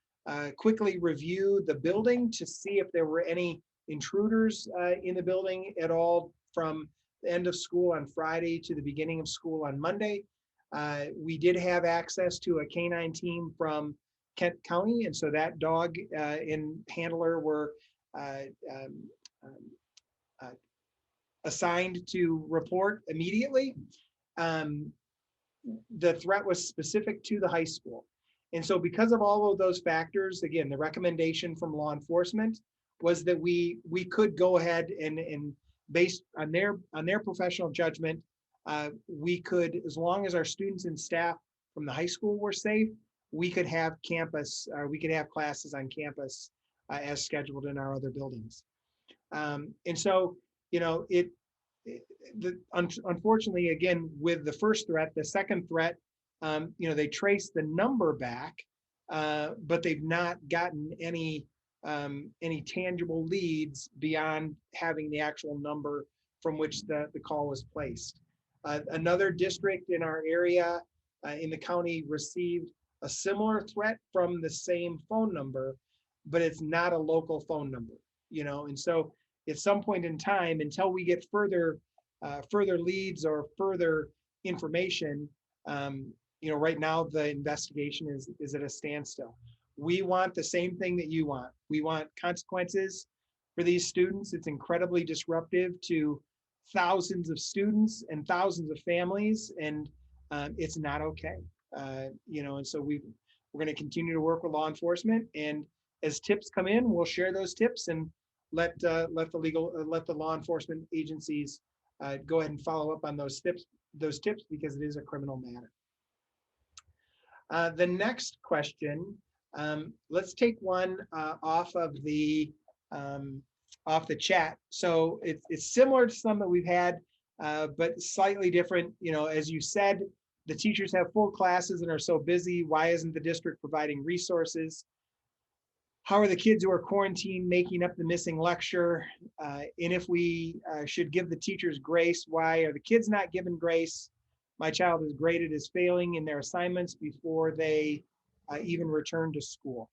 quickly review the building to see if there were any intruders in the building at all from the end of school on Friday to the beginning of school on Monday. We did have access to a canine team from Kent County, and so that dog and handler were assigned to report immediately. The threat was specific to the high school. And so because of all of those factors, again, the recommendation from law enforcement was that we could go ahead and based on their professional judgment, we could, as long as our students and staff from the high school were safe, we could have classes on campus as scheduled in our other buildings. And so, unfortunately, again, with the first threat, the second threat, they traced the number back, but they've not gotten any tangible leads beyond having the actual number from which the call was placed. Another district in our area in the county received a similar threat from the same phone number, but it's not a local phone number, and so at some point in time, until we get further leads or further information, right now the investigation is at a standstill. We want the same thing that you want. We want consequences for these students. It's incredibly disruptive to thousands of students and thousands of families, and it's not okay. And so we're going to continue to work with law enforcement, and as tips come in, we'll share those tips and let the law enforcement agencies go ahead and follow up on those tips because it is a criminal matter. The next question, let's take one off the chat. So it's similar to some that we've had, but slightly different. As you said, the teachers have full classes and are so busy. Why isn't the district providing resources? how are the kids who are quarantined making up the missing lecture? And if we should give the teachers grace, why are the kids not given grace? My child is graded as failing in their assignments before they even return to school.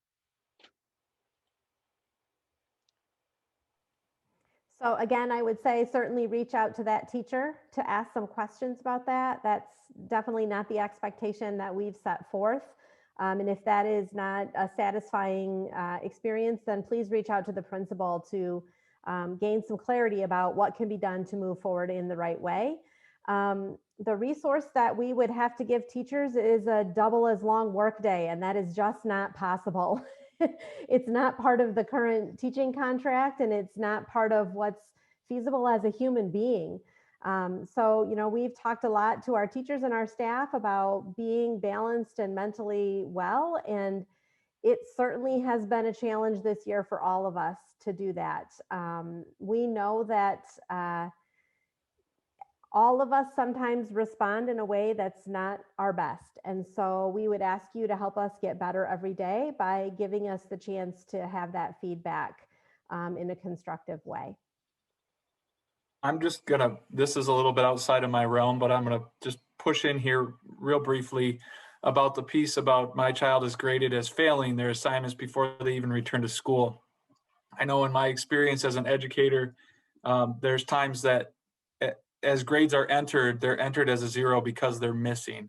So again, I would say certainly reach out to that teacher to ask some questions about that. That's definitely not the expectation that we've set forth. And if that is not a satisfying experience, then please reach out to the principal to gain some clarity about what can be done to move forward in the right way. The resource that we would have to give teachers is a double as long workday, and that is just not possible. It's not part of the current teaching contract, and it's not part of what's feasible as a human being. So, you know, we've talked a lot to our teachers and our staff about being balanced and mentally well, and it certainly has been a challenge this year for all of us to do that. We know that all of us sometimes respond in a way that's not our best. And so we would ask you to help us get better every day by giving us the chance to have that feedback in a constructive way. I'm just gonna, this is a little bit outside of my realm, but I'm gonna just push in here real briefly about the piece about my child is graded as failing their assignments before they even return to school. I know in my experience as an educator, there's times that as grades are entered, they're entered as a 0 because they're missing.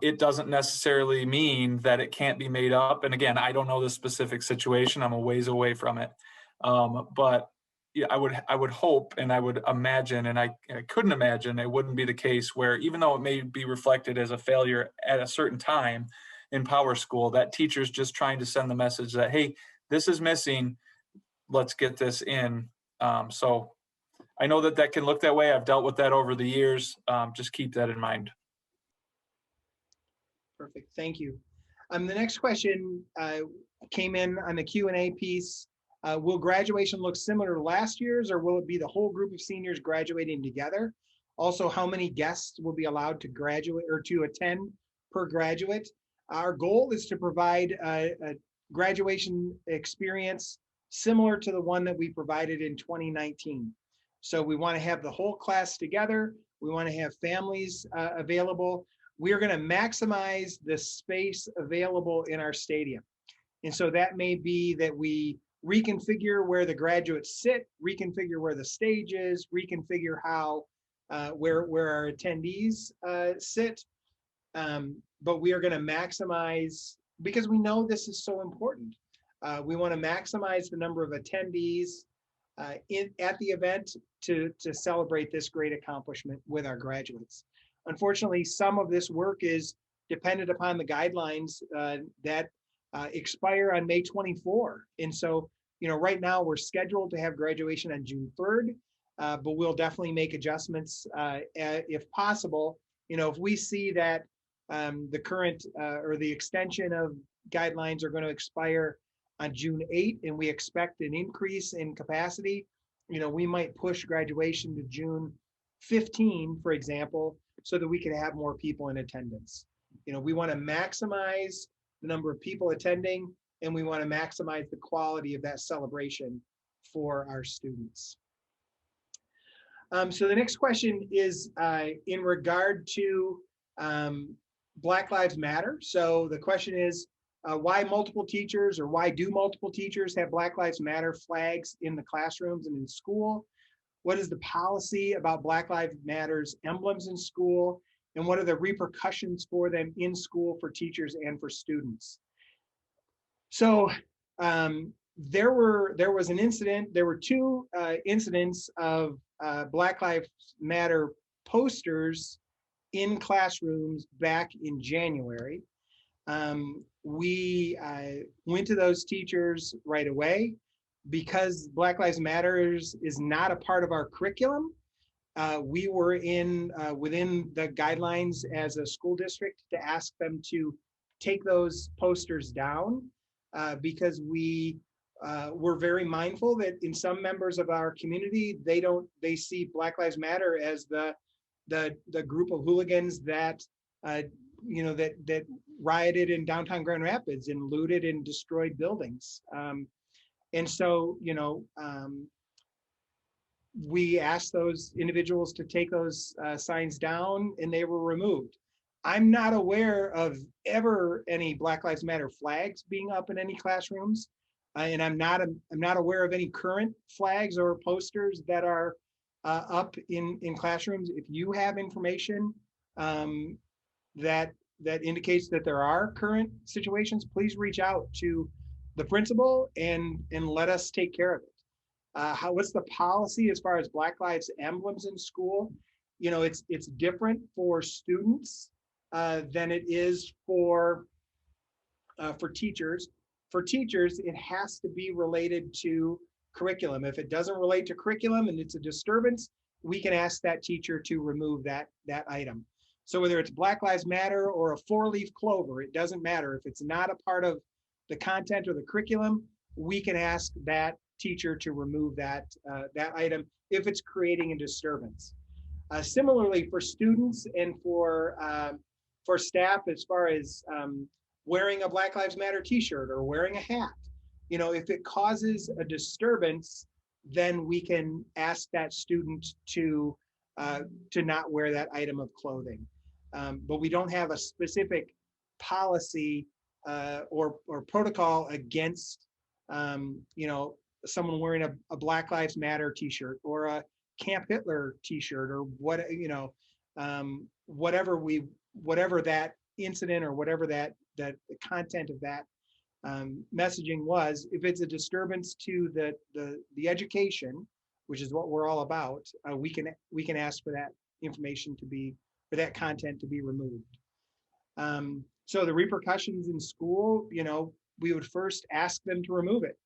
It doesn't necessarily mean that it can't be made up. And again, I don't know the specific situation. I'm a ways away from it. But yeah, I would hope and I would imagine, and I couldn't imagine it wouldn't be the case where even though it may be reflected as a failure at a certain time in PowerSchool, that teacher's just trying to send the message that, hey, this is missing, let's get this in. So I know that that can look that way. I've dealt with that over the years. Just keep that in mind. Perfect, thank you. The next question came in on the Q&A piece. Will graduation look similar to last year's, or will it be the whole group of seniors graduating together? Also, how many guests will be allowed to graduate or to attend per graduate? Our goal is to provide a graduation experience similar to the one that we provided in 2019. So we want to have the whole class together. We want to have families available. We are going to maximize the space available in our stadium. And so that may be that we reconfigure where the graduates sit, reconfigure where the stage is, reconfigure how where our attendees sit. But we are going to maximize, because we know this is so important. We want to maximize the number of attendees at the event to celebrate this great accomplishment with our graduates. Unfortunately, some of this work is dependent upon the guidelines that expire on May 24. And so, you know, right now we're scheduled to have graduation on June 3rd, but we'll definitely make adjustments if possible. You know, if we see that the current or the extension of guidelines are going to expire on June 8 and we expect an increase in capacity, you know, we might push graduation to June 15, for example, so that we can have more people in attendance. You know, we want to maximize the number of people attending, and we want to maximize the quality of that celebration for our students. So the next question is in regard to Black Lives Matter. So the question is, why multiple teachers, or why do multiple teachers have Black Lives Matter flags in the classrooms and in school? What is the policy about Black Lives Matter's emblems in school? And what are the repercussions for them in school for teachers and for students? So there was an incident, there were two incidents of Black Lives Matter posters in classrooms back in January. We went to those teachers right away. Because Black Lives Matter is not a part of our curriculum, we were within the guidelines as a school district to ask them to take those posters down because we were very mindful that in some members of our community, they see Black Lives Matter as the group of hooligans that that rioted in downtown Grand Rapids and looted and destroyed buildings. And so, we asked those individuals to take those signs down, and they were removed. I'm not aware of ever any Black Lives Matter flags being up in any classrooms, and I'm not aware of any current flags or posters that are up in classrooms. If you have information that indicates that there are current situations, please reach out to the principal and let us take care of it. What's the policy as far as Black Lives emblems in school? It's different for students than it is for teachers. For teachers, it has to be related to curriculum. If it doesn't relate to curriculum and it's a disturbance, we can ask that teacher to remove that item. So whether it's Black Lives Matter or a 4-leaf clover, it doesn't matter. If it's not a part of the content or the curriculum, we can ask that teacher to remove that item if it's creating a disturbance. Similarly, for students and for staff, as far as wearing a Black Lives Matter t-shirt or wearing a hat, if it causes a disturbance, then we can ask that student to not wear that item of clothing. But we don't have a specific policy or protocol against someone wearing a Black Lives Matter t-shirt or a Camp Hitler t-shirt or whatever that incident or whatever that the content of that messaging was. If it's a disturbance to the education, which is what we're all about, we can ask for that information for that content to be removed. So the repercussions in school, we would first ask them to remove it.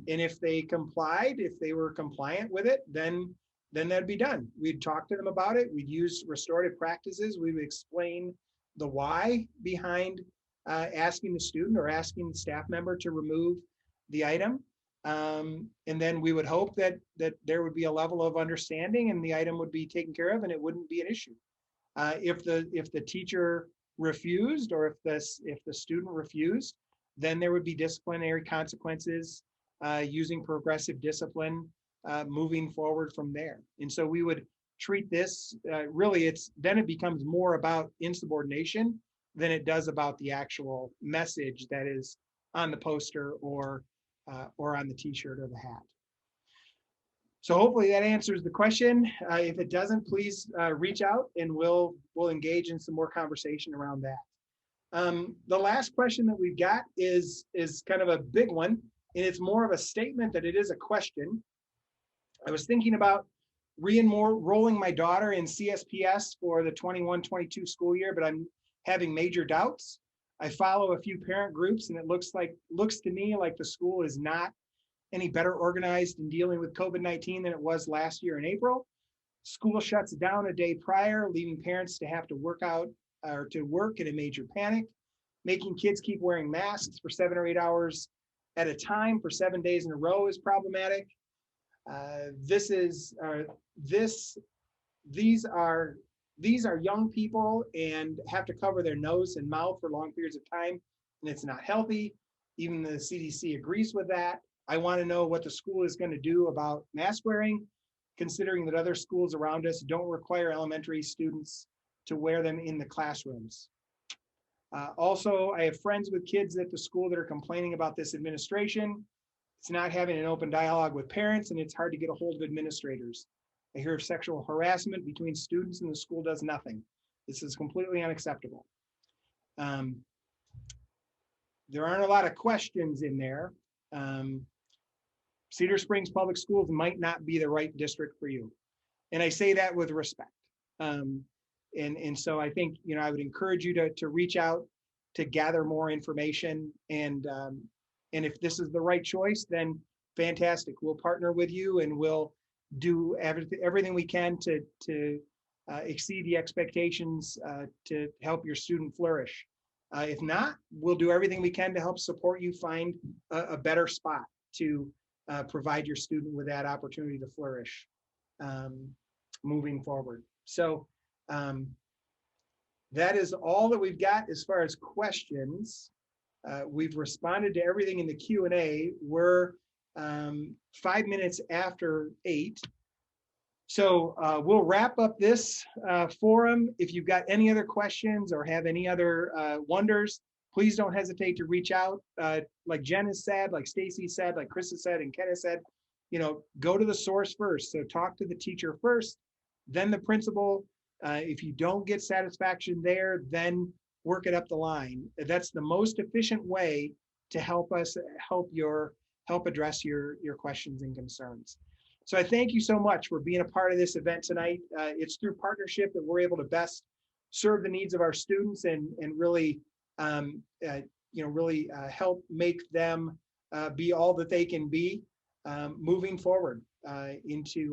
And if they complied, if they were compliant with it, then that'd be done. We'd talk to them about it. We'd use restorative practices. We would explain the why behind asking the student or asking the staff member to remove the item. And then we would hope that there would be a level of understanding and the item would be taken care of and it wouldn't be an issue. If the teacher refused or if the student refused, then there would be disciplinary consequences using progressive discipline moving forward from there. And so we would treat this, really then it becomes more about insubordination than it does about the actual message that is on the poster or on the t-shirt or the hat. So hopefully that answers the question. If it doesn't, please reach out and we'll engage in some more conversation around that. The last question that we've got is kind of a big one, and it's more of a statement than it is a question. I was thinking about re-enrolling my daughter in CSPS for the 21-22 school year, but I'm having major doubts. I follow a few parent groups and it looks to me like the school is not any better organized in dealing with COVID-19 than it was last year in April. School shuts down a day prior, leaving parents to have to work in a major panic. Making kids keep wearing masks for 7 or 8 hours at a time for 7 days in a row is problematic. These are young people and have to cover their nose and mouth for long periods of time, and it's not healthy. Even the CDC agrees with that. I want to know what the school is going to do about mask wearing, considering that other schools around us don't require elementary students to wear them in the classrooms. Also, I have friends with kids at the school that are complaining about this administration. It's not having an open dialogue with parents, and it's hard to get a hold of administrators. I hear of sexual harassment between students and the school does nothing. This is completely unacceptable. There aren't a lot of questions in there. Cedar Springs Public Schools might not be the right district for you. And I say that with respect. And so I think, I would encourage you to reach out to gather more information. And if this is the right choice, then fantastic. We'll partner with you and we'll do everything we can to exceed the expectations to help your student flourish. If not, we'll do everything we can to help support you find a better spot to provide your student with that opportunity to flourish moving forward. So that is all that we've got as far as questions. We've responded to everything in the Q&A. We're 5 minutes after 8. So we'll wrap up this forum. If you've got any other questions or have any other wonders, please don't hesitate to reach out. Like Jen has said, like Stacy said, like Chris has said, and Ken has said, go to the source first. So talk to the teacher first, then the principal. If you don't get satisfaction there, then work it up the line. That's the most efficient way to help address your questions and concerns. So I thank you so much for being a part of this event tonight. It's through partnership that we're able to best serve the needs of our students and really, help make them be all that they can be moving forward into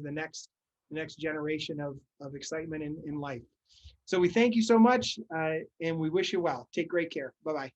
the next generation of excitement in life. So we thank you so much, and we wish you well. Take great care. Bye-bye.